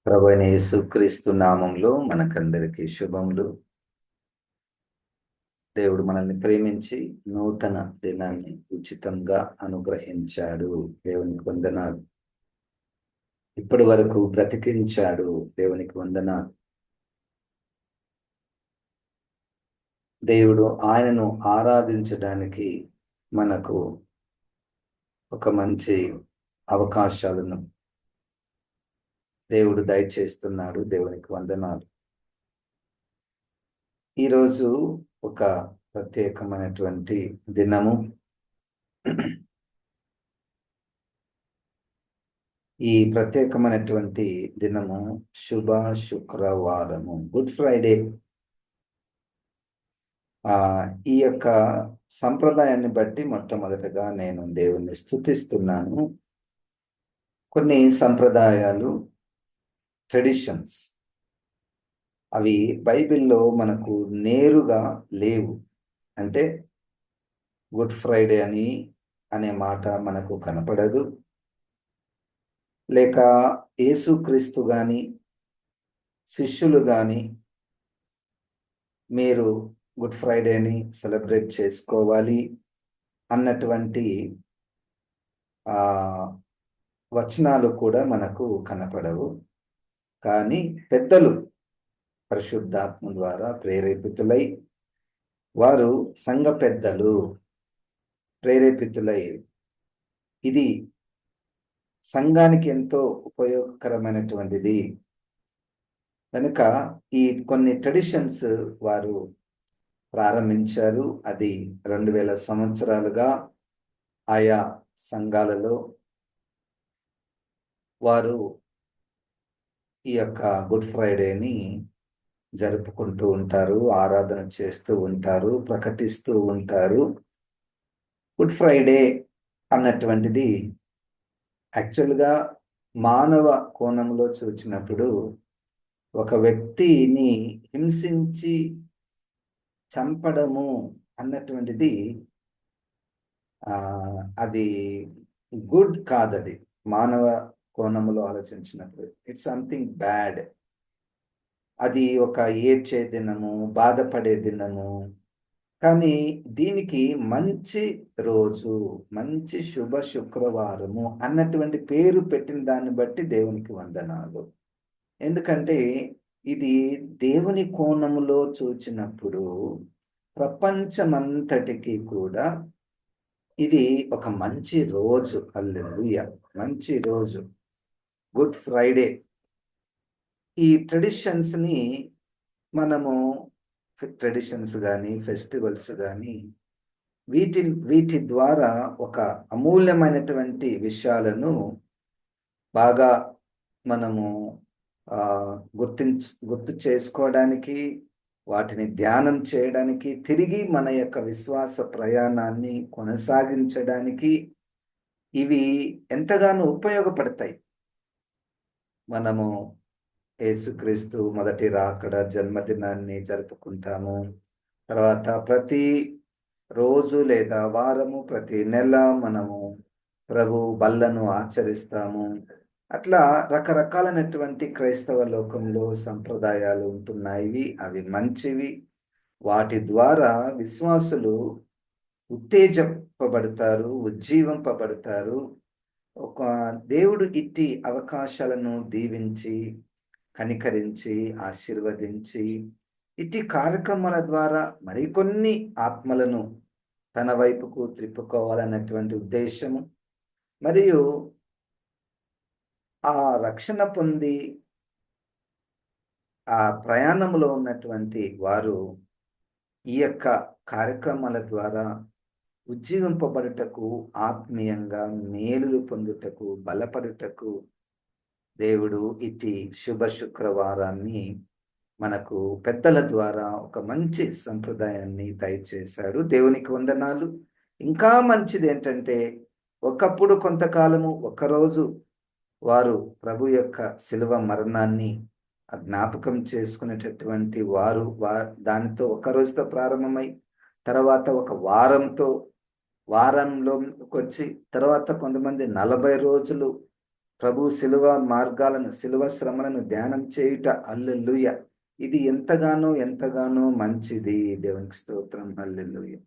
ప్రభువైన యేసుక్రీస్తు నామంలో మనకందరికీ శుభములు. దేవుడు మనల్ని ప్రేమించి నూతన దినాన్ని ఉచితంగా అనుగ్రహించాడు. దేవునికి వందనాలు. ఇప్పటి వరకు బ్రతికించాడు. దేవునికి వందనాలు. దేవుడు ఆయనను ఆరాధించడానికి మనకు ఒక మంచి అవకాశాలను దేవుడు దయచేస్తున్నాడు. దేవునికి వందనాలు. ఈరోజు ఒక ప్రత్యేకమైనటువంటి దినము. ఈ ప్రత్యేకమైనటువంటి దినము శుభ శుక్రవారము, గుడ్ ఫ్రైడే. ఈ యొక్క సంప్రదాయాన్ని బట్టి మొట్టమొదటగా నేను దేవుణ్ణి స్తుతిస్తున్నాను. కొన్ని సంప్రదాయాలు, ట్రెడిషన్స్, అవి బైబిల్లో మనకు నేరుగా లేవు. అంటే గుడ్ ఫ్రైడే అనే మాట మనకు కనపడదు. లేక యేసుక్రీస్తు గాని శిష్యులు గాని మీరు గుడ్ ఫ్రైడేని సెలబ్రేట్ చేసుకోవాలి అన్నటువంటి వచనాలు కూడా మనకు కనపడవు. కానీ పెద్దలు పరిశుద్ధాత్మ ద్వారా ప్రేరేపితులై, వారు సంఘ పెద్దలు ప్రేరేపితులై, ఇది సంఘానికి ఎంతో ఉపయోగకరమైనటువంటిది కనుక ఈ కొన్ని ట్రెడిషన్స్ వారు ప్రారంభించారు. అది 2000 సంవత్సరాలుగా ఆయా సంఘాలలో వారు ఈ యొక్క గుడ్ ఫ్రైడేని జరుపుకుంటూ ఉంటారు, ఆరాధన చేస్తూ ఉంటారు, ప్రకటిస్తూ ఉంటారు. గుడ్ ఫ్రైడే అన్నటువంటిది యాక్చువల్గా మానవ కోణంలో చూసినప్పుడు ఒక వ్యక్తిని హింసించి చంపడము అన్నటువంటిది అది గుడ్ కాదది. మానవ కోణంలో ఆలోచించినప్పుడు ఇట్స్ సంథింగ్ బ్యాడ్. అది ఒక ఏడ్చే దినము, బాధపడే దినము. కానీ దీనికి మంచి రోజు, మంచి శుభ శుక్రవారము అన్నటువంటి పేరు పెట్టిన దాన్ని బట్టి దేవునికి వందనాలు. ఎందుకంటే ఇది దేవుని కోణములో చూచినప్పుడు ప్రపంచమంతటికి కూడా ఇది ఒక మంచి రోజు. హల్లెలూయా, మంచి రోజు గుడ్ ఫ్రైడే. ఈ ట్రెడిషన్స్ని మనము ట్రెడిషన్స్ కానీ ఫెస్టివల్స్ కానీ వీటి ద్వారా ఒక అమూల్యమైనటువంటి విషయాలను బాగా మనము గుర్తు చేసుకోవడానికి, వాటిని ధ్యానం చేయడానికి, తిరిగి మన యొక్క విశ్వాస ప్రయాణాన్ని కొనసాగించడానికి ఇవి ఎంతగానో ఉపయోగపడతాయి. మనము యేసుక్రీస్తు మొదటి రాకడ జన్మదినాన్ని జరుపుకుంటాము. తర్వాత ప్రతి రోజు లేదా వారము, ప్రతి నెల మనము ప్రభు బల్లను ఆచరిస్తాము. అట్లా రకరకాలైనటువంటి క్రైస్తవ లోకంలో సంప్రదాయాలు ఉంటున్నాయి. అవి మంచివి. వాటి ద్వారా విశ్వాసులు ఉత్తేజపబడతారు, ఉజ్జీవింపబడతారు. ఒక దేవుడు ఇట్టి అవకాశాలను దీవించి, కనికరించి, ఆశీర్వదించి ఇట్టి కార్యక్రమాల ద్వారా మరికొన్ని ఆత్మలను తన వైపుకు త్రిప్పుకోవాలన్నటువంటి ఉద్దేశము, మరియు ఆ రక్షణ పొంది ఆ ప్రయాణంలో ఉన్నటువంటి వారు ఈ యొక్క కార్యక్రమాల ద్వారా ఉజ్జీవింపబడుటకు, ఆత్మీయంగా మేలులు పొందుటకు, బలపడుటకు దేవుడు ఇట్టి శుభ శుక్రవారాన్ని మనకు పెద్దల ద్వారా ఒక మంచి సంప్రదాయాన్ని దయచేశాడు. దేవునికి వందనాలు. ఇంకా మంచిది ఏంటంటే, ఒకప్పుడు కొంతకాలము ఒకరోజు వారు ప్రభు యొక్క శిలువ మరణాన్ని జ్ఞాపకం చేసుకునేటటువంటి వారు దానితో ఒక రోజుతో ప్రారంభమై, తర్వాత ఒక వారంలోకి వచ్చి, తర్వాత కొంతమంది 40 రోజులు ప్రభు శిలువ మార్గాలను, శిలువ శ్రమలను ధ్యానం చేయుట. హల్లెలూయా! ఇది ఎంతగానో, ఎంతగానో మంచిది. దేవునికి స్తోత్రం. హల్లెలూయా!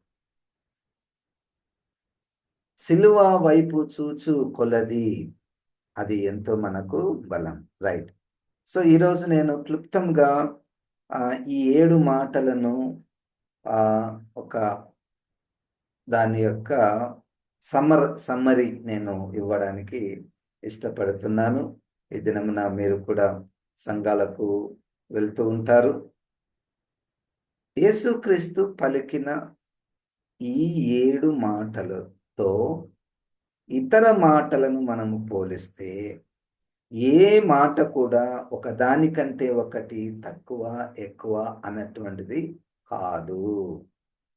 శిలువ వైపు చూచు కొలది అది ఎంతో మనకు బలం. రైట్. సో, ఈరోజు నేను క్లుప్తంగా ఈ 7 మాటలను ఒక దాని యొక్క సమ్మరీ నేను ఇవ్వడానికి ఇష్టపడుతున్నాను. ఈ దినమున మీరు కూడా సంఘాలకు వెళ్తూ ఉంటారు. యేసుక్రీస్తు పలికిన ఈ 7 మాటలతో ఇతర మాటలను మనము పోలిస్తే ఏ మాట కూడా ఒకదానికంటే ఒకటి తక్కువ, ఎక్కువ అన్నటువంటిది కాదు.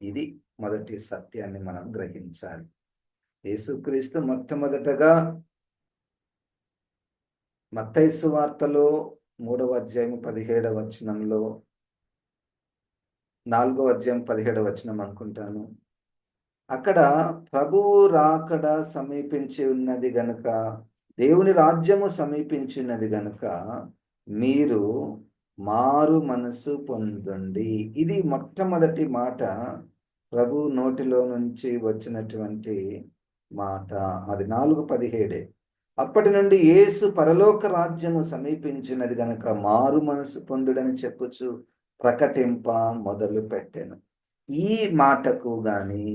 ఇది మొదటి సత్యాన్ని మనం గ్రహించాలి. యేసుక్రీస్తు మొట్టమొదటగా మత్తయి సువార్తలో 3వ అధ్యాయం 17వ వచనంలో, 4వ అధ్యాయం 17వ వచనం అనుకుంటాను. అక్కడ ప్రభువు రాకడ సమీపించి ఉన్నది గనుక, దేవుని రాజ్యము సమీపించినది గనుక మీరు మారు మనసు పొందండి. ఇది మొట్టమొదటి మాట ప్రభు నోటిలో నుంచి వచ్చినటువంటి మాట. అది 4:17. అప్పటి నుండి యేసు పరలోక రాజ్యము సమీపించినది గనుక మారు మనసు పొందుడని చెప్పుచు ప్రకటింప మొదలు పెట్టెను. ఈ మాటకు గాని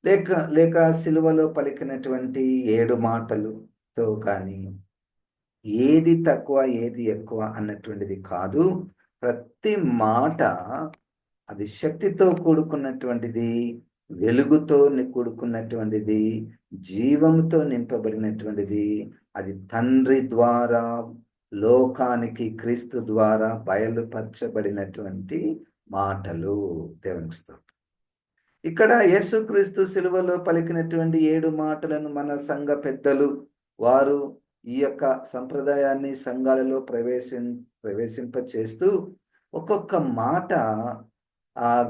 లేక లేక సిలువలో పలికినటువంటి 7 మాటలుతో కానీ ఏది తక్కువ, ఏది ఎక్కువ అన్నటువంటిది కాదు. ప్రతి మాట అది శక్తితో కూడుకున్నటువంటిది, వెలుగుతో కూడుకున్నటువంటిది, జీవంతో నింపబడినటువంటిది. అది తండ్రి ద్వారా లోకానికి క్రీస్తు ద్వారా బయలుపరచబడినటువంటి మాటలు. దేవునికి స్తోత్రం. ఇక్కడ యేసుక్రీస్తు సిలువలో పలికినటువంటి 7 మాటలను మన సంఘ పెద్దలు వారు ఈ యొక్క సంప్రదాయాన్ని సంఘాలలో ప్రవేశింపచేస్తూ ఒక్కొక్క మాట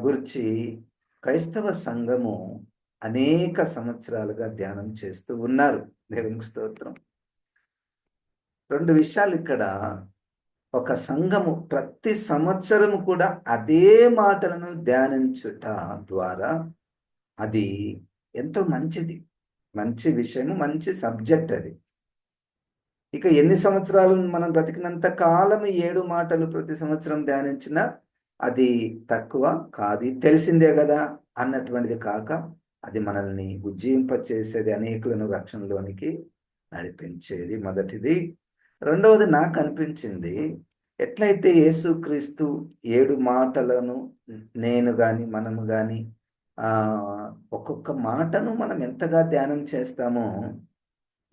గురించి క్రైస్తవ సంఘము అనేక సంవత్సరాలుగా ధ్యానం చేస్తూ ఉన్నారు. దేవునికి స్తోత్రం. 2 విషయాలు ఇక్కడ. ఒక సంఘము ప్రతి సంవత్సరము కూడా అదే మాటలను ధ్యానించుట ద్వారా అది ఎంతో మంచిది. మంచి విషయము, మంచి సబ్జెక్ట్ అది. ఇక ఎన్ని సంవత్సరాలు మనం బ్రతికినంత కాలం 7 మాటలు ప్రతి సంవత్సరం ధ్యానించినా అది తక్కువ కాదు. తెలిసిందే కదా అన్నటువంటిది కాక అది మనల్ని ఉజ్జీవింపచేసేది, అనేకులను రక్షణలోనికి నడిపించేది. మొదటిది. రెండవది నాకు అనిపించింది, ఎట్లయితే యేసుక్రీస్తు 7 మాటలను నేను గాని మనము గాని ఒక్కొక్క మాటను మనం ఎంతగా ధ్యానం చేస్తామో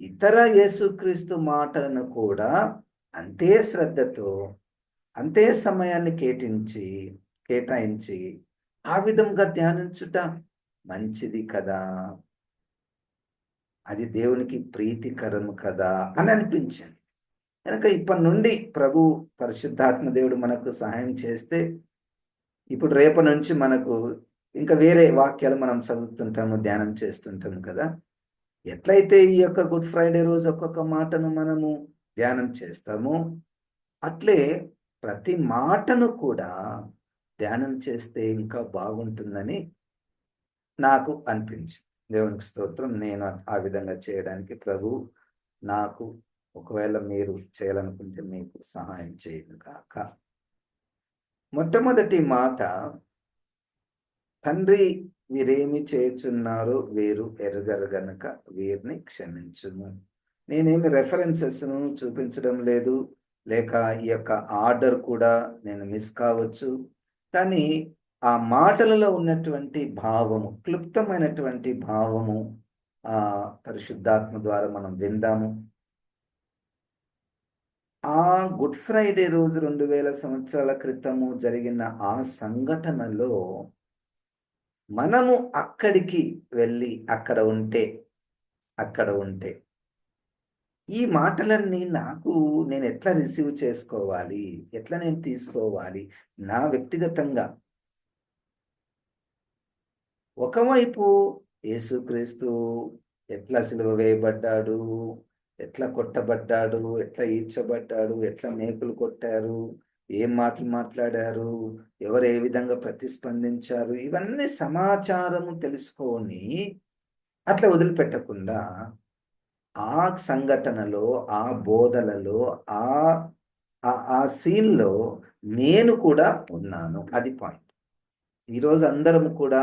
ఇతర యేసుక్రీస్తు మాటలను కూడా అంతే శ్రద్ధతో, అంతే సమయాన్ని కేటాయించి ఆ విధంగా ధ్యానించుట మంచిది కదా, అది దేవునికి ప్రీతికరము కదా అని అనిపించింది. కనుక ఇప్పటి నుండి ప్రభు పరిశుద్ధాత్మ దేవుడు మనకు సహాయం చేస్తే ఇప్పుడు రేపటి నుంచి మనకు ఇంకా వేరే వాక్యాలు మనం చదువుతుంటాము, ధ్యానం చేస్తుంటాము కదా. ఎట్లయితే ఈ యొక్క గుడ్ ఫ్రైడే రోజు ఒక్కొక్క మాటను మనము ధ్యానం చేస్తామో అట్లే ప్రతి మాటను కూడా ధ్యానం చేస్తే ఇంకా బాగుంటుందని నాకు అనిపించింది. దేవునికి స్తోత్రం. నేను ఆ విధంగా చేయడానికి ప్రభు నాకు, ఒకవేళ మీరు చేయాలనుకుంటే మీకు సహాయం చేయను గాక. మొట్టమొదటి మాట, తండ్రి వీరేమి చేయుచున్నారో వీరు ఎరుగరు గనుక వీరిని క్షమించుము. నేనేమి రెఫరెన్సెస్ను చూపించడం లేదు, లేక ఈ యొక్క ఆర్డర్ కూడా నేను మిస్ కావచ్చు. కానీ ఆ మాటలలో ఉన్నటువంటి భావము, క్లుప్తమైనటువంటి భావము పరిశుద్ధాత్మ ద్వారా మనం విందాము. ఆ గుడ్ ఫ్రైడే రోజు 2000 సంవత్సరాల క్రితము జరిగిన ఆ సంఘటనలో మనము అక్కడికి వెళ్ళి అక్కడ ఉంటే ఈ మాటలన్నీ నేను ఎట్లా రిసీవ్ చేసుకోవాలి, ఎట్లా నేను తీసుకోవాలి నా వ్యక్తిగతంగా. ఒకవైపు యేసుక్రీస్తు ఎట్లా సిలువ వేయబడ్డాడు, ఎట్లా కొట్టబడ్డాడు, ఎట్లా ఈడ్చబడ్డాడు, ఎట్లా మేకులు కొట్టారు, ఏం మాటలు మాట్లాడారు, ఎవరు ఏ విధంగా ప్రతిస్పందించారు, ఇవన్నీ సమాచారము తెలుసుకొని అట్లా వదిలిపెట్టకుండా ఆ సంఘటనలో, ఆ బోధలలో, ఆ ఆ సీన్‌లో నేను కూడా ఉన్నాను. అది పాయింట్. ఈరోజు అందరం కూడా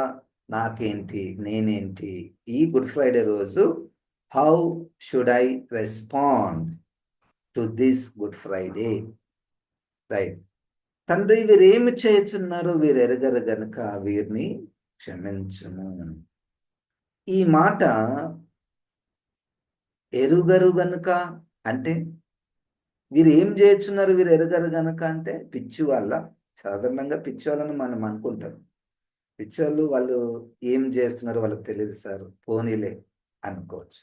నాకేంటి? నేనేంటి? ఈ గుడ్ ఫ్రైడే రోజు how should I respond to this good Friday? Right. తండ్రి వీరేమి చేయుచున్నారో వీరెరుగరు గనుక వీరిని క్షమించుము. ఈ మాట ఎరుగరు గనుక అంటే వీరేం చేయుచున్నారు వీరు ఎరుగరు గనుక అంటే పిచ్చివాళ్ళ? సాధారణంగా పిచ్చోళ్ళని మనం అనుకుంటాం. పిచ్చోళ్ళు వాళ్ళు ఏం చేస్తున్నారో వాళ్ళకి తెలీదు సార్. పోనీలే అనుకోవచ్చు.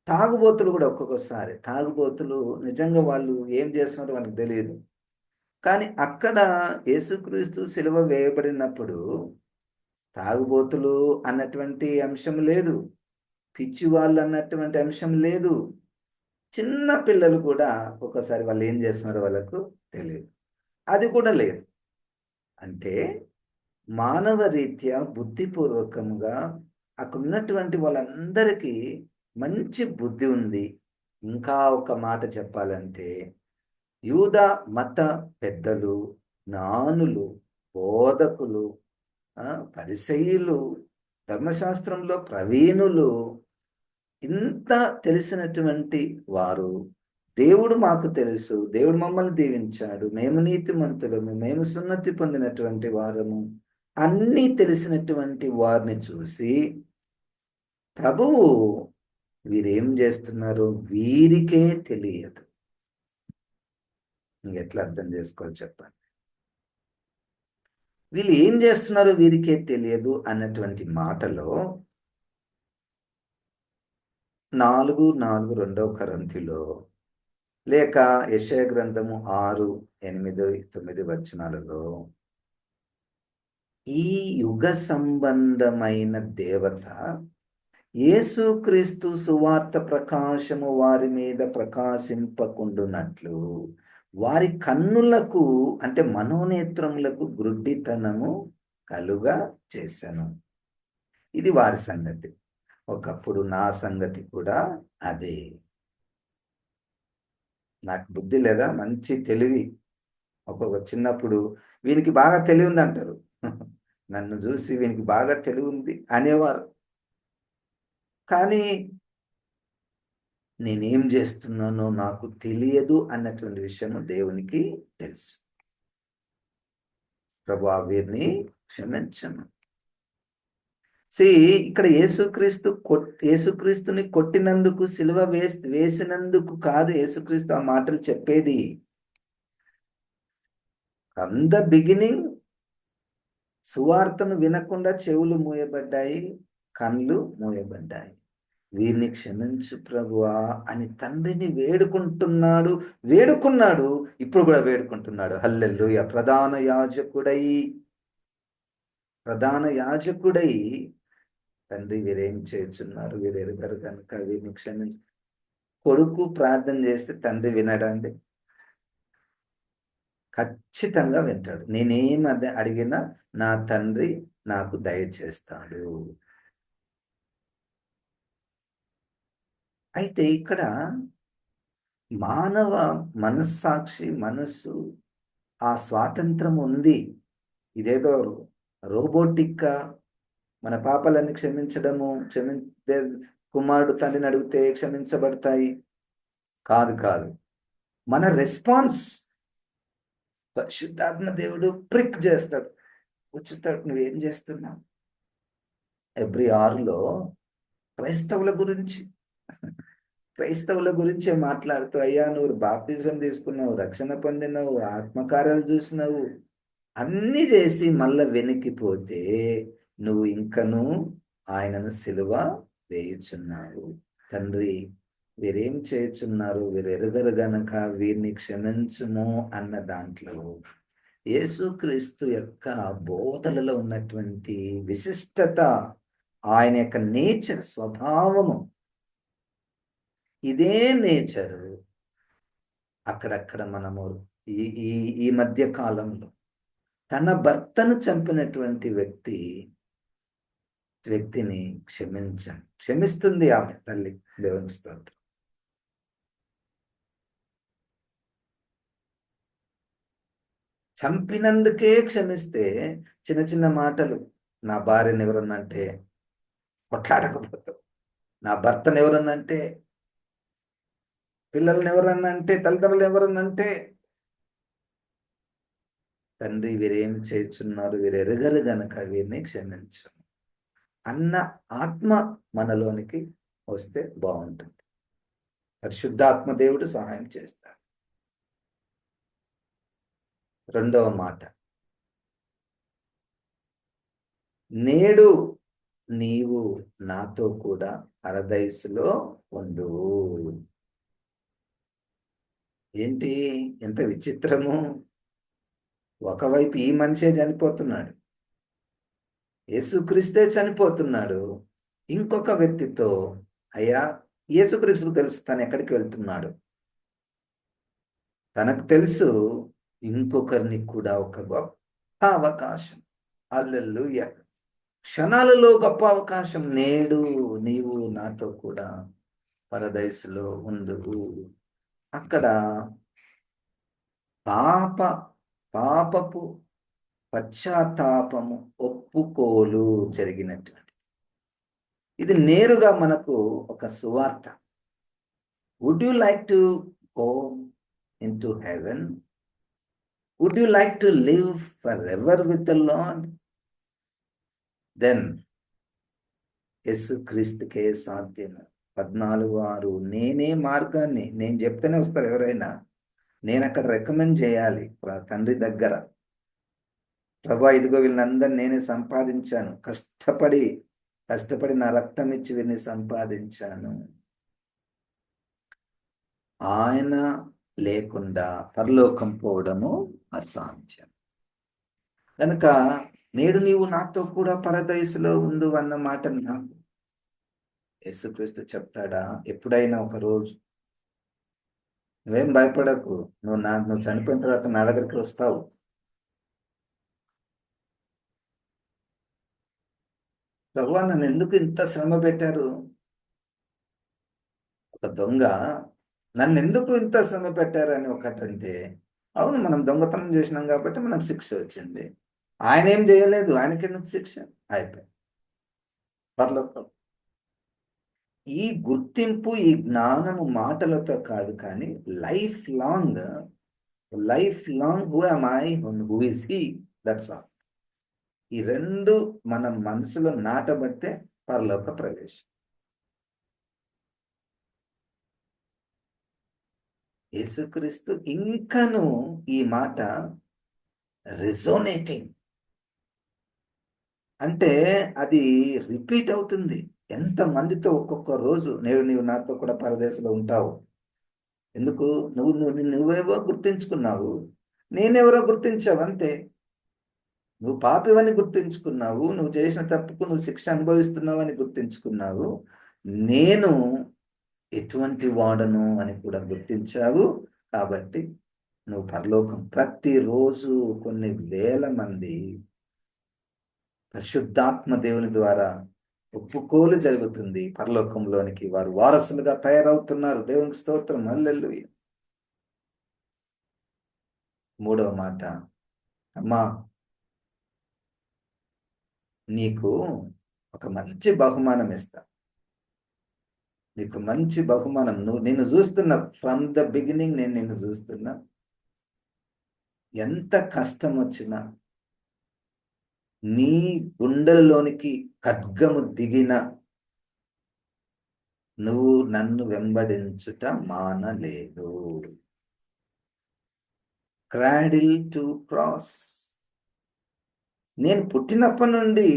తాగుబోతులు కూడా ఒక్కొక్కసారి తాగుబోతులు నిజంగా వాళ్ళు ఏం చేస్తున్నారో వాళ్ళకి తెలీదు. కానీ అక్కడ యేసుక్రీస్తు సిలువ వేయబడినప్పుడు తాగుబోతులు అన్నటువంటి అంశం లేదు. పిచ్చివాళ్ళు అన్నటువంటి అంశం లేదు. చిన్న పిల్లలు కూడా ఒక్కోసారి వాళ్ళు ఏం చేస్తున్నారో వాళ్ళకు తెలియదు. అది కూడా లేదు. అంటే మానవ రీత్యా బుద్ధిపూర్వకముగా అక్కడున్నటువంటి వాళ్ళందరికీ మంచి బుద్ధి ఉంది. ఇంకా ఒక మాట చెప్పాలంటే యూదా మత పెద్దలు, జ్ఞానులు, బోధకులు, పరిసయ్యులు, ధర్మశాస్త్రంలో ప్రవీణులు, ఇంత తెలిసినటువంటి వారు దేవుడు మాకు తెలుసు, దేవుడు మమ్మల్ని దీవించాడు, మేము నీతిమంతులము, మేము సున్నతి పొందినటువంటి వారము, అన్నీ తెలిసినటువంటి వారిని చూసి ప్రభువు వీరేం చేస్తున్నారో వీరికే తెలియదు. ఇంకెట్లా అర్థం చేసుకోవాలి చెప్పండి? వీళ్ళు ఏం చేస్తున్నారో వీరికే తెలియదు అన్నటువంటి మాటలో 4:4 రెండవ కొరింథీలో లేక యెషయా గ్రంథము 6, 8, 9 వచనాలలో ఈ యుగ సంబంధమైన దేవత యేసుక్రీస్తు సువార్త ప్రకాశము వారి మీద ప్రకాశింపకుండునట్లు వారి కన్నులకు అంటే మనోనేత్రములకు గ్రుడ్డితనము కలుగా చేశాను. ఇది వారి సంగతి. ఒకప్పుడు నా సంగతి కూడా అదే. నాకు బుద్ధి లేదా? మంచి తెలివి. ఒక్కొక్క చిన్నప్పుడు వీనికి బాగా తెలివుంది అంటారు. నన్ను చూసి వీనికి బాగా తెలివుంది అనేవారు. కానీ నేనేం చేస్తున్నానో నాకు తెలియదు అన్నటువంటి విషయము దేవునికి తెలుసు. ప్రభువా వీరిని క్షమించను. ఇక్కడ యేసుక్రీస్తుని కొట్టినందుకు సిలువ వేసినందుకు కాదు యేసుక్రీస్తు ఆ మాటలు చెప్పేది. ఫ్రమ్ ద బిగినింగ్ సువార్తను వినకుండా చెవులు మూయబడ్డాయి, కళ్ళు మూయబడ్డాయి. వీరిని క్షమించు ప్రభువా అని తండ్రిని వేడుకున్నాడు, ఇప్పుడు కూడా వేడుకుంటున్నాడు. హల్లెలూయా. ప్రధాన యాజకుడై తండ్రి వీరేం చేస్తున్నారు, వీరు ఎరుగరు కనుక వీరిని క్షమించు. కొడుకు ప్రార్థన చేస్తే తండ్రి వినడండి? ఖచ్చితంగా వింటాడు. నేనేం అడిగినా నా తండ్రి నాకు దయచేస్తాడు. అయితే ఇక్కడ మానవ మనస్సాక్షి, మనస్సు ఆ స్వాతంత్రం ఉంది. ఇదేదో రోబోటిక్‌గా మన పాపాలన్నీ క్షమించడము, కుమారుడు తండ్రిని అడిగితే క్షమించబడతాయి. కాదు. మన రెస్పాన్స్ పరిశుద్ధాత్మ దేవుడు ప్రిక్ చేస్తాడు. వచ్చుతాడు, నువ్వేం చేస్తున్నావు? ఎబ్రీ 6లో క్రైస్తవుల గురించే మాట్లాడుతూ, అయ్యా నువ్వు బాప్తిజం తీసుకున్నావు, రక్షణ పొందినావు, ఆత్మకార్యాలు చూసినావు, అన్నీ చేసి మళ్ళా వెనక్కిపోతే నువ్వు ఇంకను ఆయనను సిలువ వేయుచున్నావు. తండ్రి వీరేం చేయుచున్నారు, వీరు ఎరుగరు గనక వీరిని క్షమించుము అన్న దాంట్లో యేసుక్రీస్తు యొక్క బోధలలో ఉన్నటువంటి విశిష్టత, ఆయన యొక్క నేచర్, స్వభావము ఇదే నేచరు అక్కడక్కడ మనము ఈ ఈ ఈ మధ్య కాలంలో తన భర్తను చంపినటువంటి వ్యక్తిని క్షమిస్తుంది ఆమె తల్లి. దేవుని స్తోత్రం. చంపినందుకే క్షమిస్తే చిన్న చిన్న మాటలు, నా భార్యను ఎవరన్నంటే కొట్లాడకపోతాం, నా భర్తను ఎవరన్నంటే, పిల్లల్ని ఎవరన్నంటే, తల్లిదండ్రులు ఎవరన్నంటే, తండ్రి వీరేం చేస్తున్నారు, వీరెరగరు గనక వీరిని క్షమించు అన్న ఆత్మ మనలోనికి వస్తే బాగుంటుంది. పరిశుద్ధాత్మ దేవుడు సహాయం చేస్తాడు. రెండవ మాట, నేడు నీవు నాతో కూడా పరదైసులో ఉందువు. ఏంటి ఎంత విచిత్రము! ఒకవైపు ఈ మనిషే చనిపోతున్నాడు, యేసుక్రీస్తే చనిపోతున్నాడు. ఇంకొక వ్యక్తితో, అయ్యా యేసుక్రీస్తుకు తెలుసు తను ఎక్కడికి వెళ్తున్నాడు, తనకు తెలుసు ఇంకొకరిని కూడా ఒక గొప్ప అవకాశం. హల్లెలూయా! క్షణాలలో గొప్ప అవకాశం. నేడు నీవు నాతో కూడా పరదైసులో ఉందువు. అక్కడ పాపపు పశ్చాత్తాపము, ఒప్పుకోలు జరిగినటువంటి, ఇది నేరుగా మనకు ఒక సువార్త. Would you like to go into heaven? Would you like to live forever with the Lord? Then యేసుక్రీస్తుకే సాధ్యము. 14:6, నేనే మార్గాన్ని. నేను చెప్తేనే వస్తారు ఎవరైనా, నేను అక్కడ రికమెండ్ చేయాలి తండ్రి దగ్గర. ప్రభా ఇదిగో వీళ్ళందరినీ నేనే సంపాదించాను, కష్టపడి నా రక్తం ఇచ్చి వీరిని సంపాదించాను. ఆయన లేకుండా పరలోకం పోవడము అసాధ్యం. కనుక నేడు నీవు నాతో కూడా పరదైసులో ఉండు అన్న మాట నాకు యేసుక్రీస్తు చెప్తాడా? ఎప్పుడైనా ఒక రోజు నువ్వేం భయపడకు, నువ్వు చనిపోయిన తర్వాత నా దగ్గరికి వస్తావు. ప్రభువా నన్ను ఎందుకు ఇంత శ్రమ పెట్టారు? ఒక దొంగ నన్ను ఎందుకు ఇంత శ్రమ పెట్టారని ఒకటంటే, అవును మనం దొంగతనం చేసినాం కాబట్టి మనకు శిక్ష వచ్చింది. ఆయన ఏం చేయలేదు, ఆయనకెందుకు శిక్ష? అయిపోయింది పరలోకం. ఈ గుర్తింపు, ఈ జ్ఞానము మాటలతో కాదు, కానీ life long who am I, who is he, that's all. ఈ రెండు మన మనసులో నాటబడితే పరలోక ప్రవేశం. యేసుక్రీస్తు ఇంకను ఈ మాట రెజోనేటింగ్ అంటే అది రిపీట్ అవుతుంది. ఎంత మందితో ఒక్కొక్క రోజు నేడు నీవు నాతో కూడా పరదేశంలో ఉంటావు. ఎందుకు? నువ్వేవో గుర్తించుకున్నావు, నేనెవరో గుర్తించావు అంతే. నువ్వు పాపివని గుర్తించుకున్నావు, నువ్వు చేసిన తప్పుకు నువ్వు శిక్ష అనుభవిస్తున్నావు అని గుర్తించుకున్నావు. నేను ఎటువంటి వాడను అని కూడా గుర్తించావు. కాబట్టి నువ్వు పరలోకం. ప్రతిరోజు కొన్ని వేల మంది పరిశుద్ధాత్మ దేవుని ద్వారా ఒప్పుకోలు జరుగుతుంది. పరలోకంలోనికి వారు వారసులుగా తయారవుతున్నారు. దేవునికి స్తోత్రం, హల్లెలూయా. మూడవ మాట, అమ్మా నీకు ఒక మంచి బహుమానం ఇస్తా. నీకు మంచి బహుమానం. నిన్ను చూస్తున్నా, ఫ్రమ్ ద బిగినింగ్ నేను నిన్ను చూస్తున్నా. ఎంత కష్టం వచ్చినా, నీ గుండెల్లోనికి ఖడ్గము దిగిన, నువ్వు నన్ను వెంబడించుట మానలేదు. Cradle to cross. నేను పుట్టినప్పటి నుండి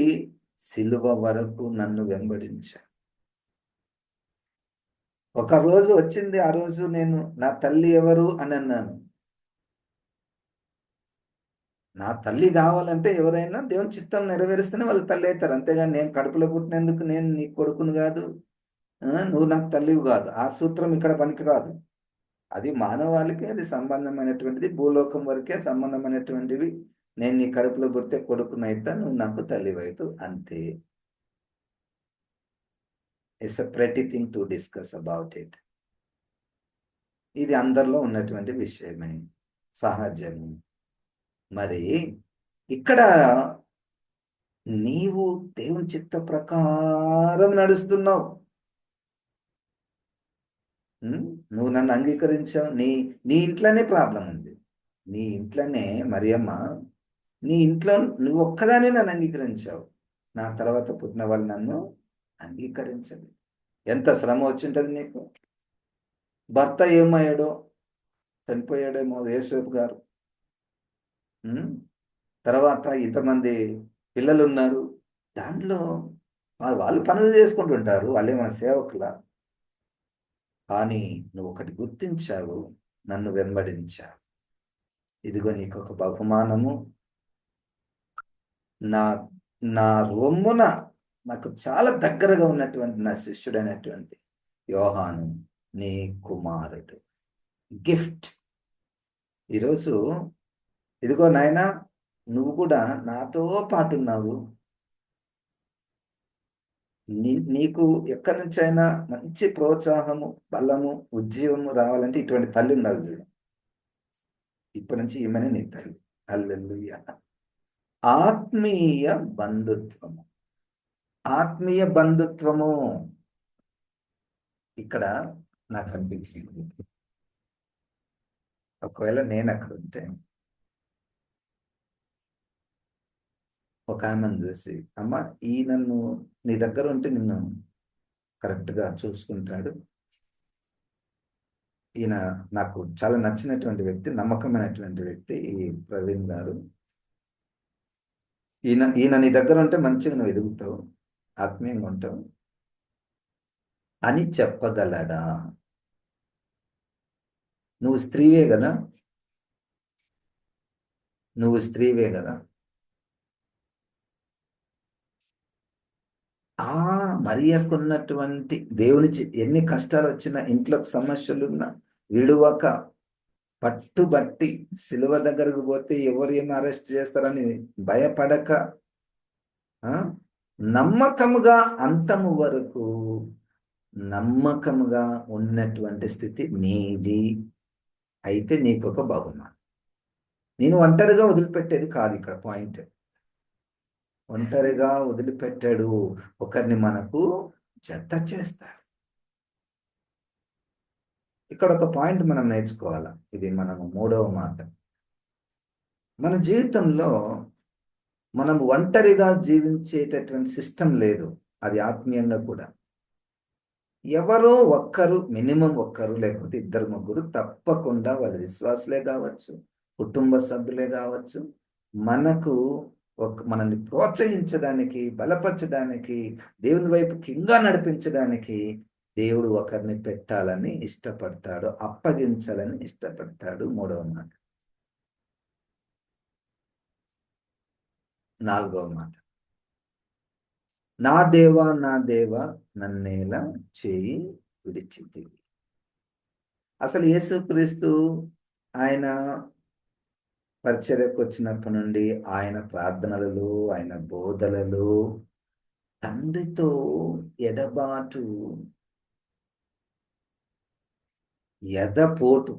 సిలువ వరకు నన్ను వెంబడించా. ఒక రోజు వచ్చింది, ఆ రోజు నేను నా తల్లి ఎవరు అని అన్నాను. నా తల్లి కావాలంటే ఎవరైనా దేవుని చిత్తం నెరవేరుస్తేనే వాళ్ళు తల్లి అవుతారు. అంతేగాని నేను కడుపులో పుట్టినందుకు నేను నీ కొడుకును కాదు, నువ్వు నాకు తల్లివి కాదు. ఆ సూత్రం ఇక్కడ పనికిరాదు. అది మానవాళికి అది సంబంధమైనటువంటిది. భూలోకం వరకే సంబంధమైనటువంటివి. నేను నీ కడుపులో పుడితే కొడుకునైతా, నువ్వు నాకు తల్లివైతు అంతే. It's a pretty thing to discuss about it. ఇది అందరిలో ఉన్నటువంటి విషయమే, సహజము. మరి ఇక్కడ నీవు దేవుని చిత్త ప్రకారం నడుస్తున్నావు. నువ్వు నన్ను అంగీకరించావు. నీ నీ ఇంట్లోనే ప్రాబ్లం ఉంది. నీ ఇంట్లోనే మరియమ్మ, నీ ఇంట్లో నువ్వు ఒక్కదానే నన్ను అంగీకరించావు. నా తర్వాత పుట్టిన వాళ్ళు నన్ను అంగీకరించలేదు. ఎంత శ్రమ వచ్చింటది నీకు. భర్త ఏమయ్యాడో, చనిపోయాడేమో యేసేపు గారు. తర్వాత ఇంతమంది పిల్లలు ఉన్నారు. దాంట్లో వాళ్ళు పనులు చేసుకుంటుంటారు, వాళ్ళే మన సేవకులా. కానీ నువ్వు ఒకటి గుర్తించావు, నన్ను వెంబడించావు. ఇదిగో నీకు ఒక బహుమానము. నా నా రొమ్మున నాకు చాలా దగ్గరగా ఉన్నటువంటి నా శిష్యుడైనటువంటి యోహాను నీ కుమారుడు. గిఫ్ట్. ఈరోజు ఇదిగో నాయనా, నువ్వు కూడా నాతో పాటు ఉన్నావు. నీకు ఎక్కడి నుంచైనా మంచి ప్రోత్సాహము, బలము, ఉజ్జీవము రావాలంటే ఇటువంటి తల్లి ఉండాలి చూడు. ఇప్పటి నుంచి ఈమెనే నీ తల్లి. హల్లెలూయా. ఆత్మీయ బంధుత్వము. ఆత్మీయ బంధుత్వము ఇక్కడ నాకు అనిపించింది. ఒకవేళ నేను అక్కడ ఉంటే ఒక ఆమెను చూసి, అమ్మ ఈ నన్ను నీ దగ్గర ఉంటే నిన్ను కరెక్ట్గా చూసుకుంటాడు, ఈయన నాకు చాలా నచ్చినటువంటి వ్యక్తి, నమ్మకమైనటువంటి వ్యక్తి ఈ ప్రవీణ్ గారు, ఈయన నీ దగ్గర ఉంటే మంచిగా నువ్వు ఎదుగుతావు, ఆత్మీయంగా ఉంటావు అని చెప్పగలడా? నువ్వు స్త్రీవే కదా, నువ్వు స్త్రీవే కదా. ఆ మరియకున్నటువంటి దేవుని ఎన్ని కష్టాలు వచ్చినా, ఇంట్లోకి సమస్యలున్నా విడువక పట్టుబట్టి సిలువ దగ్గరకు పోతే ఎవరు ఏమి అరెస్ట్ చేస్తారని భయపడక నమ్మకముగా అంతము వరకు నమ్మకముగా ఉన్నటువంటి స్థితి నీది. అయితే నీకు ఒక బహుమానం. నేను ఒంటరిగా వదిలిపెట్టేది కాదు ఇక్కడ పాయింట్. ఒంటరిగా వదిలిపెట్టాడు, ఒకరిని మనకు జత చేస్తాడు. ఇక్కడ ఒక పాయింట్ మనం నేర్చుకోవాలా. ఇది మనము 3వ మాట. మన జీవితంలో మనం ఒంటరిగా జీవించేటటువంటి సిస్టమ్ లేదు. అది ఆత్మీయంగా కూడా ఎవరో ఒక్కరు, మినిమం ఒక్కరు లేకపోతే ఇద్దరు ముగ్గురు తప్పకుండా, వాళ్ళ విశ్వాసులే కావచ్చు, కుటుంబ సభ్యులే కావచ్చు, మనల్ని ప్రోత్సహించడానికి, బలపరచడానికి, దేవుని వైపుకి ఇంకా నడిపించడానికి దేవుడు ఒకరిని పెట్టాలని ఇష్టపడతాడు, అప్పగించాలని ఇష్టపడతాడు. 3వ మాట. 4వ మాట. నా దేవా నా దేవా నన్నేలా చేయి విడిచితివి. అసలు యేసుక్రీస్తు ఆయన పరిచర్యకు వచ్చినప్పటి నుండి ఆయన ప్రార్థనలలో, ఆయన బోధలలో తండ్రితో ఎడబాటు, ఎదపోటు.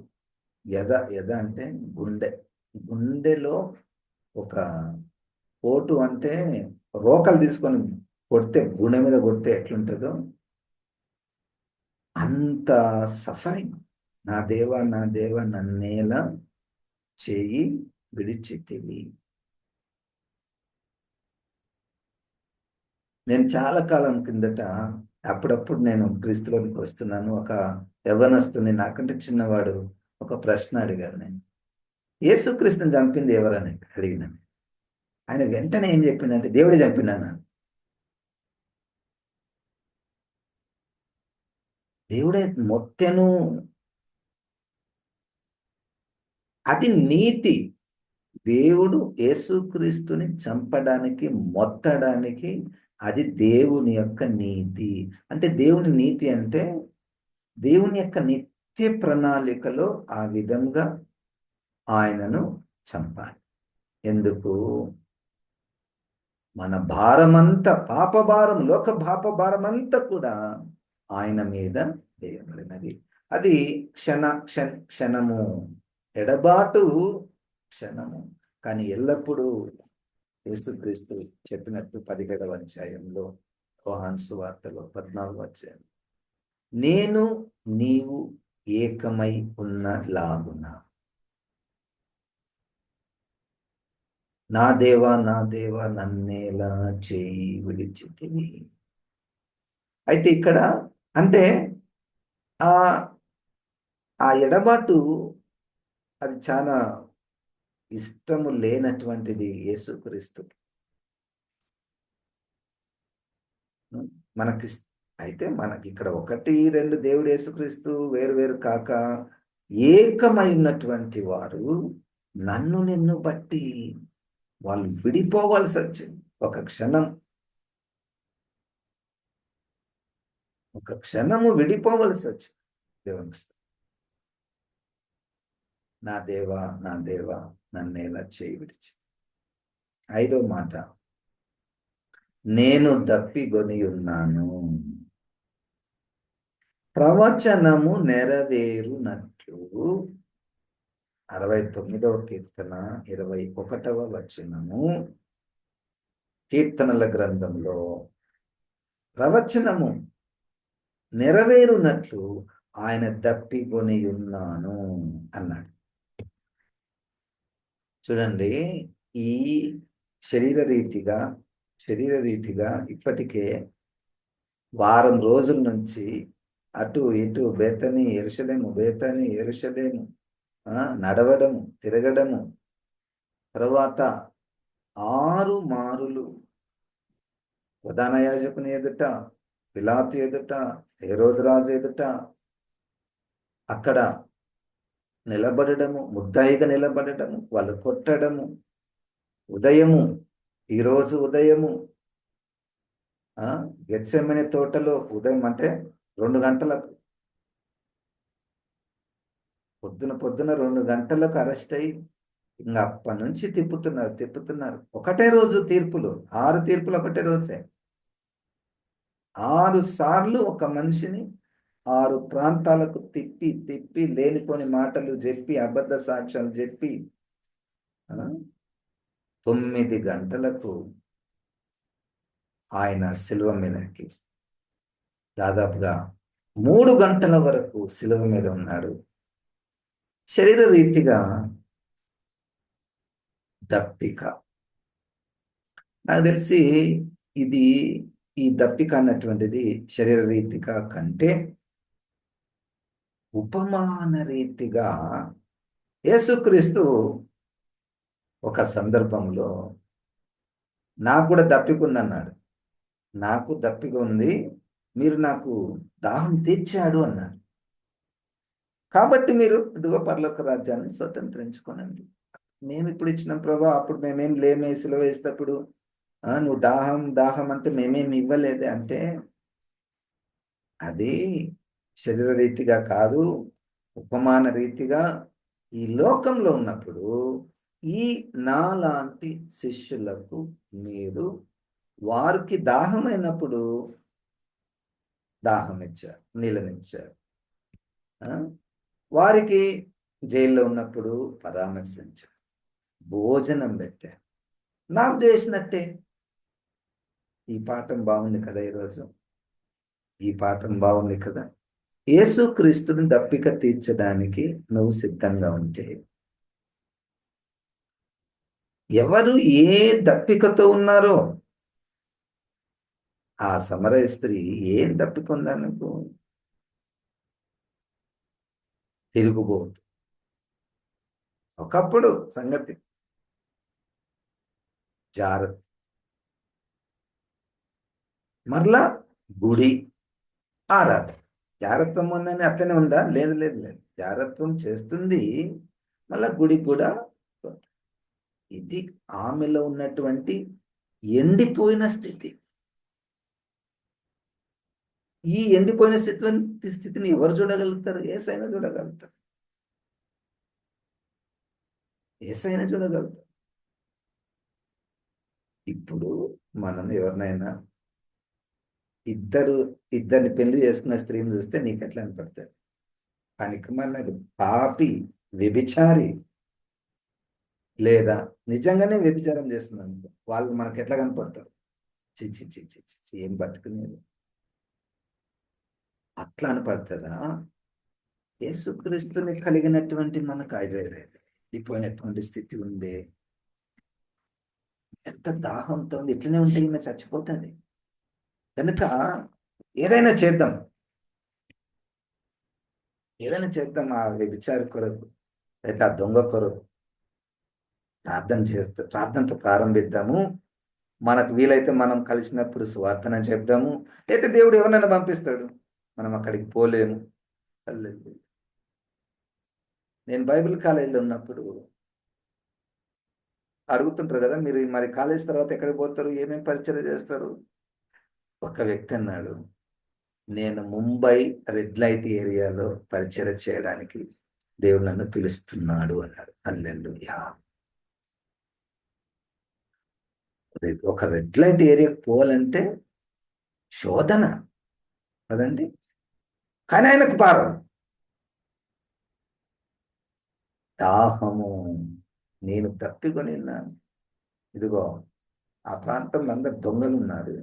ఎద అంటే గుండెలో ఒక పోటు అంటే రోకలు తీసుకొని కొడితే, గుండె మీద కొడితే ఎట్లుంటుందో అంత సఫరింగ్. నా దేవా నా దేవా నన్నేలా చేయి విడిచితివి. నేను చాలా కాలం కిందట, అప్పుడప్పుడు నేను క్రీస్తులోనికి వస్తున్నాను, ఒక యవ్వనస్తుని, నాకంటే చిన్నవాడు, ఒక ప్రశ్న అడిగాను. నేను యేసుక్రీస్తుని చంపింది ఎవరని అడిగినాను. ఆయన వెంటనే ఏం చెప్పిందంటే, దేవుడే చంపినాను. దేవుడే మొత్తెను. అది నీతి. దేవుడు యేసుక్రీస్తుని చంపడానికి, మొత్తడానికి అది దేవుని యొక్క నీతి. అంటే దేవుని నీతి అంటే దేవుని యొక్క నిత్య ప్రణాళికలో ఆ విధంగా ఆయనను చంపాలి. ఎందుకు? మన భారమంతా, పాప భారం, లోక పాప భారమంతా కూడా ఆయన మీద వేయబడినది. అది క్షణము ఎడబాటు, క్షణము. కానీ ఎల్లప్పుడూ యేసుక్రీస్తు చెప్పినట్టు 17వ అధ్యాయంలో, యోహాను సువార్తలో 14వ అధ్యాయం, నేను నీవు ఏకమై ఉన్నలాగున, నా దేవా నా దేవా నన్నేలా చేయి విడిచితివి. అయితే ఇక్కడ అంటే ఆ ఆ ఎడబాటు అది చాలా ఇష్టము లేనటువంటిది యేసుక్రీస్తుకి. మనకి అయితే మనకి ఇక్కడ 1, 2 దేవుడు యేసుక్రీస్తు వేరు వేరు కాక ఏకమైనటువంటి వారు నన్ను నిన్ను బట్టి వాళ్ళు విడిపోవాల్సి వచ్చింది. ఒక క్షణము విడిపోవలసి వచ్చింది. దేవునికి నా దేవా నా దేవా నన్నేలా చేయి విడిచి. 5వ మాట, నేను దప్పిగొని ఉన్నాను, ప్రవచనము నెరవేరునట్లు. 69వ కీర్తన 21వ వచనము, కీర్తనల గ్రంథంలో ప్రవచనము నెరవేరునట్లు ఆయన దప్పిగొని ఉన్నాను అన్నాడు. చూడండి, ఈ శరీర రీతిగా ఇప్పటికే వారం రోజుల నుంచి అటు ఇటు బేతనీ యెరూషలేము నడవడము, తిరగడము, తరువాత 6 మారులు ప్రధాన యాజకుని ఎదుట, పిలాతు ఎదుట, హేరోదు రాజు ఎదుట అక్కడ నిలబడము, ముద్దాయిగా నిలబడము, వాళ్ళు కొట్టడము, ఈరోజు ఉదయము గెత్సెమనే తోటలో ఉదయం అంటే 2 గంటలకు, పొద్దున 2 గంటలకు అరెస్ట్ అయ్యి ఇంకా అప్పటి నుంచి తిప్పుతున్నారు. ఒకటే రోజు తీర్పులు, 6 తీర్పులు ఒకటే రోజే. 6 సార్లు ఒక మనిషిని 6 ప్రాంతాలకు తిప్పి లేనిపోని మాటలు చెప్పి, అబద్ధ సాక్ష్యాలు చెప్పి 9 గంటలకు ఆయన శిలువ మీదకి, దాదాపుగా 3 గంటల వరకు శిలువ మీద ఉన్నాడు. శరీర రీతిగా దప్పిక. నాకు తెలిసి ఈ దప్పిక అన్నటువంటిది శరీర రీతిగా కంటే ఉపమాన రీతిగా యేసుక్రీస్తు ఒక సందర్భంలో నాకు కూడా దప్పిక ఉందన్నాడు. నాకు దప్పిక ఉంది, మీరు నాకు దాహం తీర్చాడు అన్నాడు. కాబట్టి మీరు ఇదిగో పరలోక రాజ్యాన్ని స్వతంత్రించుకోనండి. మేము ఇప్పుడు ఇచ్చిన ప్రభా, అప్పుడు మేమేం లేమే, సిలువ వేసేటప్పుడు నువ్వు దాహం అంటే మేమేమి ఇవ్వలేదే అంటే, అది శరీర రీతిగా కాదు, ఉపమాన రీతిగా ఈ లోకంలో ఉన్నప్పుడు ఈ నాలాంటి శిష్యులకు మీరు వారికి దాహమైనప్పుడు దాహం ఇచ్చారు, నీళ్ళనిచ్చారు. వారికి జైల్లో ఉన్నప్పుడు పరామర్శించారు, భోజనం పెట్టారు. నాకు చేసినట్టే. ఈ పాఠం బాగుంది కదా, ఈరోజు ఈ పాఠం బాగుంది కదా. యేసుక్రీస్తుని దప్పిక తీర్చడానికి నువ్వు సిద్ధంగా ఉంటే, ఎవరు ఏ దప్పికతో ఉన్నారో, ఆ సమరయ స్త్రీ ఏం దప్పిక ఉందా నువ్వు? తిరుగుబోతు. ఒకప్పుడు సంగతి జాగ్రత్త. మరలా గుడి ఆరాధన. జాగ్రత్తం ఉందని అట్లనే ఉందా? లేదు. జాగ్రత్తం చేస్తుంది, మళ్ళా గుడి కూడా. ఇది ఆమెలో ఉన్నటువంటి ఎండిపోయిన స్థితి. ఈ ఎండిపోయిన స్థితిని ఎవరు చూడగలుగుతారు? యేసయ్య చూడగలుగుతారు. యేసయ్యనే చూడగలుగుతారు. ఇప్పుడు మనం ఎవరినైనా ఇద్దరిని పెళ్లి చేసుకున్న స్త్రీని చూస్తే నీకు ఎట్లా అనిపడుతుంది? పనికిమాలినది, పాపి, వ్యభిచారి, లేదా నిజంగానే వ్యభిచారం చేస్తున్నాను వాళ్ళు మనకు ఎట్లా కనపడతారు? చిచ్చి చిచ్చి చిచ్చి ఏం బతుకునేది అట్లా అనిపడుతుందా? యేసుక్రీస్తుని కలిగినటువంటి మనకు అయిపోయినటువంటి స్థితి ఉండే, ఎంత దాహంతో ఉంది, ఇట్లనే ఉంటే ఈమె చచ్చిపోతుంది. కనుక ఏదైనా చేద్దాం, ఏదైనా చేద్దాం ఆ వ్యభిచారి కొరకు, అయితే ఆ దొంగ కొరకు ప్రార్థనతో ప్రారంభిద్దాము. మనకు వీలైతే మనం కలిసినప్పుడు సువార్తన చెప్దాము. అయితే దేవుడు ఎవరినైనా పంపిస్తాడు, మనం అక్కడికి పోలేము. నేను బైబిల్ కాలేజీలో ఉన్నప్పుడు అడుగుతుంటారు కదా, మీరు మరి కాలేజ్ తర్వాత ఎక్కడికి పోతారు, ఏమేమి పరిచయం చేస్తారు? ఒక వ్యక్తి అన్నాడు, నేను ముంబై రెడ్ లైట్ ఏరియాలో పరిచయం చేయడానికి దేవుడు నన్ను పిలుస్తున్నాడు అన్నాడు. హల్లెలూయా. ఒక రెడ్ లైట్ ఏరియాకి పోవాలంటే శోధన కదండి, కానీ ఆయనకు భారం, దాహము. నేను తప్పికొని ఉన్నాను. ఇదిగో ఆ ప్రాంతంలో అందరు దొంగలు ఉన్నారు,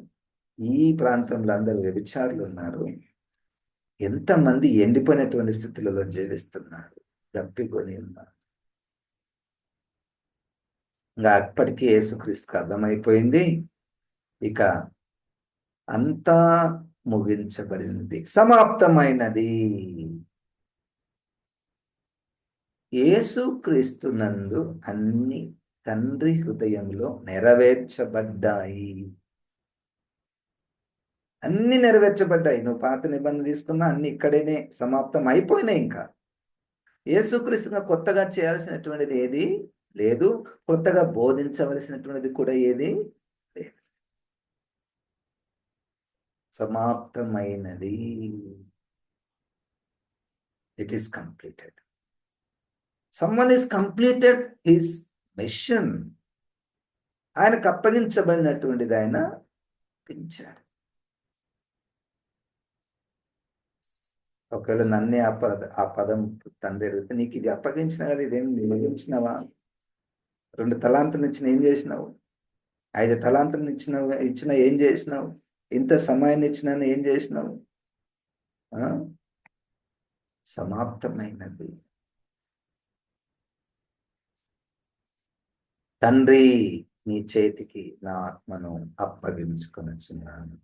ఈ ప్రాంతంలో అందరు వ్యభిచారులు ఉన్నారు, ఎంతమంది ఎండిపోయినటువంటి స్థితులలో జీవిస్తున్నారు, తప్పికొని ఉన్నారు. ఇంకా అప్పటికి యేసుక్రీస్తుకు అర్థమైపోయింది, ఇక అంతా ముగించబడింది, సమాప్తమైనది. యేసుక్రీస్తునందు అన్ని తండ్రి హృదయంలో నెరవేర్చబడ్డాయి. అన్ని నెరవేర్చబడ్డాయి. నువ్వు పాత నిబంధన తీసుకున్నా అన్ని ఇక్కడేనే సమాప్తం అయిపోయినాయి. ఇంకా యేసుక్రీస్తుగా కొత్తగా చేయాల్సినటువంటిది ఏది లేదు, కొత్తగా బోధించవలసినటువంటిది కూడా ఏది లేదు. సమాప్తమైనది. It is completed. Someone is completed his mission. ఆయనకు అప్పగించబడినటువంటిది ఆయన పెంచాడు. ఒకవేళ నన్నే ఆ పదం తండ్రి అడిగితే, నీకు ఇది అప్పగించిన కదా, ఇదేం ముగించినవా? 2 తలాంతులు ఇచ్చిన ఏం చేసినావు? 5 తలాంతులు ఇచ్చిన ఏం చేసినావు? ఇంత సమయాన్ని ఇచ్చిన ఏం చేసినావు? సమాప్తమైనది. తండ్రి, నీ చేతికి నా ఆత్మను అప్పగించుకొనుచున్నాను.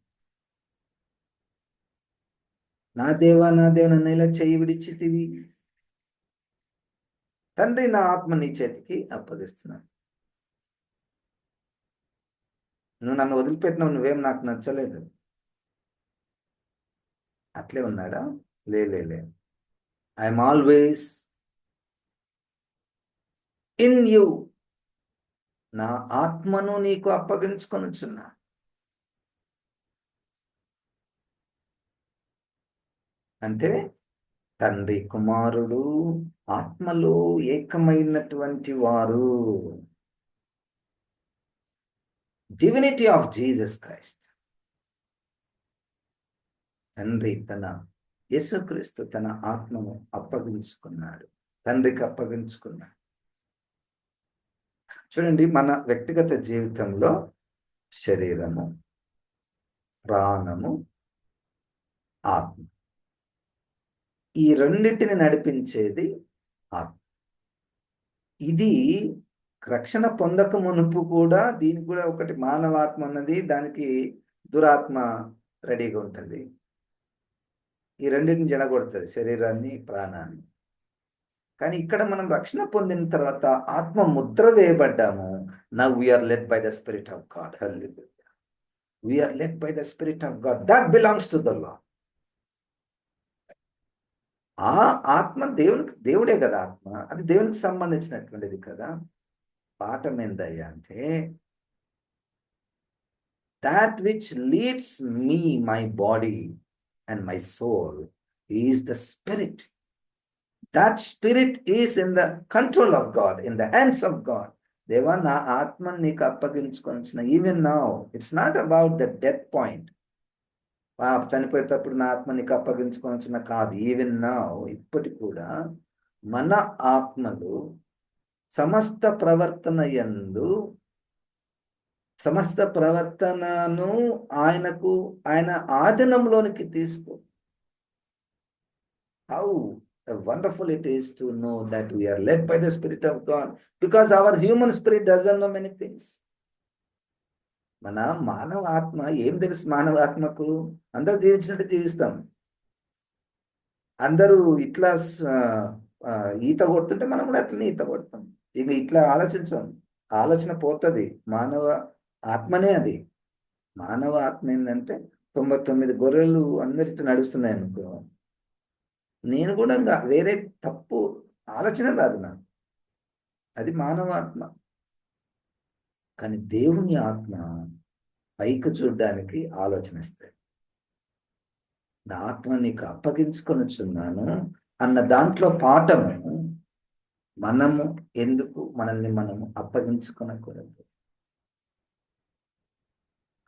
నా దేవా నన్ను ఇలా చేయి విడిచితివి. తండ్రి, నా ఆత్మ నీ చేతికి అప్పగిస్తున్నాను. నువ్వు నన్ను వదిలిపెట్టినావు, నువ్వేం నాకు నచ్చలేదు. అట్లే ఉన్నాడా? లే. I'm always in you. నా ఆత్మను నీకు అప్పగించుకొనుచున్నా. అంటే తండ్రి కుమారుడు ఆత్మలో ఏకమైనటువంటి వారు. Divinity of Jesus Christ. తండ్రి యేసుక్రీస్తు తన ఆత్మను అప్పగించుకున్నాడు, తండ్రికి అప్పగించుకున్నాడు. చూడండి, మన వ్యక్తిగత జీవితంలో శరీరము, ప్రాణము, ఆత్మ, ఈ రెండింటిని నడిపించేది ఆత్మ. ఇది రక్షణ పొందక మునుపు కూడా దీనికి కూడా ఒకటి మానవాత్మ ఉన్నది, దానికి దురాత్మ రెడీగా ఉంటుంది. ఈ రెండింటిని జడగొడుతుంది, శరీరాన్ని, ప్రాణాన్ని. కానీ ఇక్కడ మనం రక్షణ పొందిన తర్వాత ఆత్మ ముద్ర వేయబడ్డాము. Now we are led by the spirit of God. హల్లెలూయా. We are led by the spirit of God that belongs to the Lord. ఆ ఆత్మ దేవుడే కదా ఆత్మ, అది దేవునికి సంబంధించినటువంటిది కదా. పాఠం ఏందయ్యా అంటే, that which leads me, my body, and my soul is the spirit. That spirit is in the control of God, in the hands of God. దేవా, నా ఆత్మని నీకు అప్పగించుకొనిచ్చిన. Even now it's not about the death point. చనిపోయేటప్పుడు నా ఆత్మ నీకు అప్పగించుకొనిచ్చిన కాదు. ఈవెన్ నౌ, ఇప్పటికి కూడా మన ఆత్మలు సమస్త ప్రవర్తనను ఆయన ఆధీనంలోనికి తీసుకో. How wonderful it is to know that we are led by the Spirit of God, because our human spirit doesn't know many things. మన మానవ ఆత్మ ఏం తెలుసు? మానవ ఆత్మకు అందరూ జీవించినట్టు జీవిస్తాం. అందరూ ఇట్లా ఈత కొడుతుంటే మనం కూడా అట్లనే ఈత కొడతాం. ఇక ఇట్లా ఆలోచించాం, ఆలోచన పోతుంది. మానవ ఆత్మనే అది. మానవ ఆత్మ ఏంటంటే 99 గొర్రెలు అందరితో నడుస్తున్నాయి అనుకో, నేను కూడా వేరే తప్పు ఆలోచన రాదు నాకు. అది మానవ ఆత్మ. కానీ దేవుని ఆత్మ పైకి చూడడానికి ఆలోచనిస్తాడు. నా ఆత్మ నీకు అప్పగించుకొనిచున్నాను అన్న దాంట్లో పాఠము, మనము ఎందుకు మనల్ని మనము అప్పగించుకొనకూడదు?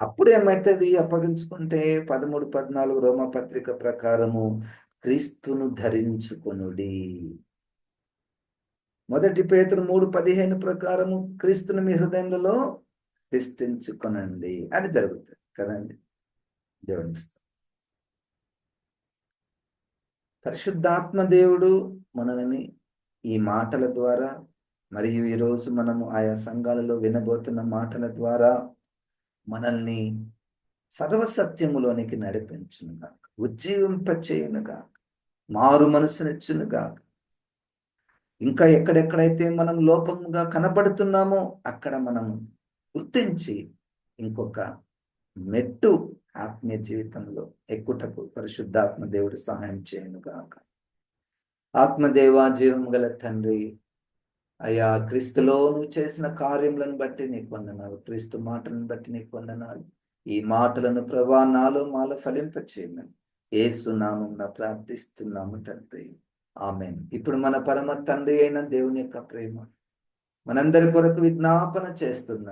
అప్పుడు ఏమైతుంది? అప్పగించుకుంటే 13-14 రోమపత్రిక ప్రకారము క్రీస్తును ధరించుకొనుడి. 1 పేతురు 3:15 ప్రకారము క్రీస్తును మీ హృదయంలో ప్రతిష్ఠించుకొనండి. అది జరుగుతుంది కదండి. దేవుని పరిశుద్ధాత్మ దేవుడు మనల్ని ఈ మాటల ద్వారా, మరియు ఈరోజు మనము ఆయా సంఘాలలో వినబోతున్న మాటల ద్వారా మనల్ని సర్వసత్యములోనికి నడిపించునుగాక, ఉజ్జీవింపచేయునుగాక, మారు మనసునిచ్చునుగాక. ఇంకా ఎక్కడెక్కడైతే మనం లోపముగా కనపడుతున్నామో అక్కడ మనం గుర్తించి ఇంకొక మెట్టు ఆత్మీయ జీవితంలో ఎక్కుటకు పరిశుద్ధాత్మ దేవుడు సహాయం చేయనుగాక. ఆత్మదేవా, జీవం గల తండ్రి, అయ్యా, క్రీస్తులో నువ్వు చేసిన కార్యములను బట్టి నీకు వందనాలు. క్రీస్తు మాటలను బట్టి నీకు వందనాలు. ఈ మాటలను ప్రభా మాలో ఫలింపచేయమని యేసు నామమున ప్రార్థిస్తున్నాము తండ్రి. ఆమేన్. ఇప్పుడు మన పరమ తండ్రి అయిన దేవుని యొక్క ప్రేమ, మనందరి కొరకు విజ్ఞాపన చేస్తున్న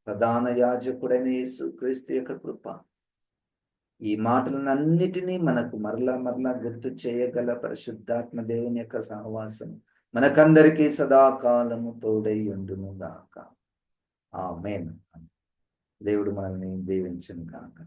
ప్రధాన యాజకుడైన యేసు క్రీస్తు యొక్క కృప, ఈ మాటలన్నిటినీ మనకు మరలా గుర్తు చేయగల పరిశుద్ధాత్మ దేవుని యొక్క సహవాసం మనకందరికీ సదాకాలము తోడై ఉండును గాక. ఆమేన్. దేవుడు మనల్ని దీవించును గాక.